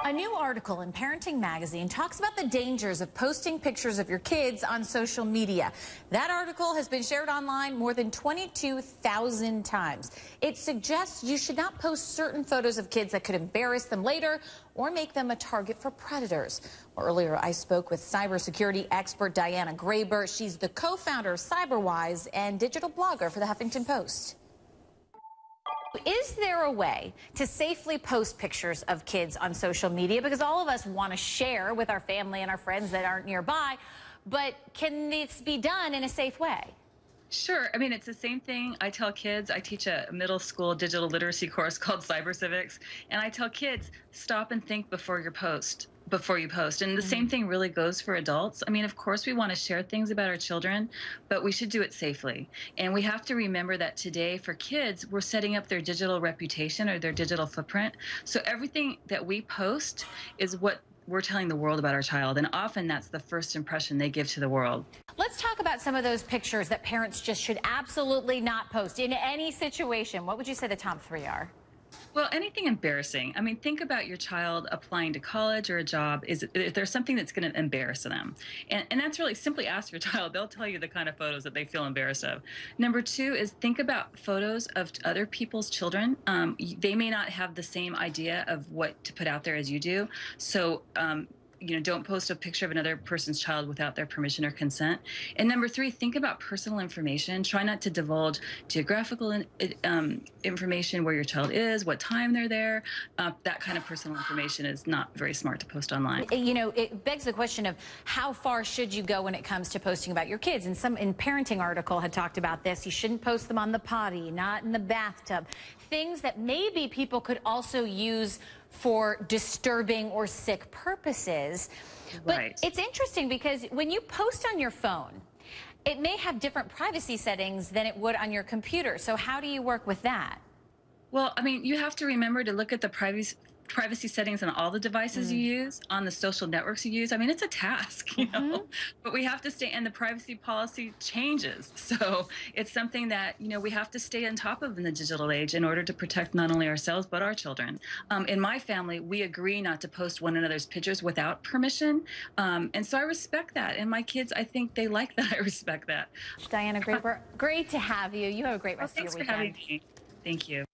A new article in Parenting Magazine talks about the dangers of posting pictures of your kids on social media. That article has been shared online more than 22,000 times. It suggests you should not post certain photos of kids that could embarrass them later or make them a target for predators. Well, earlier, I spoke with cybersecurity expert Diana Graber. She's the co-founder of CyberWise and digital blogger for the Huffington Post. Is there a way to safely post pictures of kids on social media? Because all of us want to share with our family and our friends that aren't nearby, but can this be done in a safe way? Sure. I mean, it's the same thing I tell kids. I teach a middle school digital literacy course called Cyber Civics, and I tell kids, stop and think before you post. And the same thing really goes for adults. I mean, of course, we want to share things about our children, but we should do it safely. And we have to remember that today for kids, we're setting up their digital reputation or their digital footprint. So everything that we post is what we're telling the world about our child, and often that's the first impression they give to the world. Let's talk about some of those pictures that parents just should absolutely not post in any situation. What would you say the top three are? Well, anything embarrassing. I mean, think about your child applying to college or a job. Is there something that's going to embarrass them? And that's really simply ask your child. They'll tell you the kind of photos that they feel embarrassed of. Number two is think about photos of other people's children. They may not have the same idea of what to put out there as you do. So, don't post a picture of another person's child without their permission or consent. And number three, think about personal information. Try not to divulge geographical information, where your child is, what time they're there. That kind of personal information is not very smart to post online. You know, it begs the question of how far should you go when it comes to posting about your kids? And some in parenting article had talked about this. You shouldn't post them on the potty, not in the bathtub. Things that maybe people could also use for disturbing or sick purposes. But Right. It's interesting because when you post on your phone, it may have different privacy settings than it would on your computer. So how do you work with that? Well, I mean, you have to remember to look at the privacy settings on all the devices you use, on the social networks you use. I mean, it's a task, you know, but we have to stay, and the privacy policy changes. So it's something that, we have to stay on top of in the digital age in order to protect not only ourselves, but our children. In my family, we agree not to post one another's pictures without permission. And so I respect that. And my kids, I think they like that. I respect that. Diana Graber, great to have you. You have a great rest of your Thanks weekend. for having me. Thank you.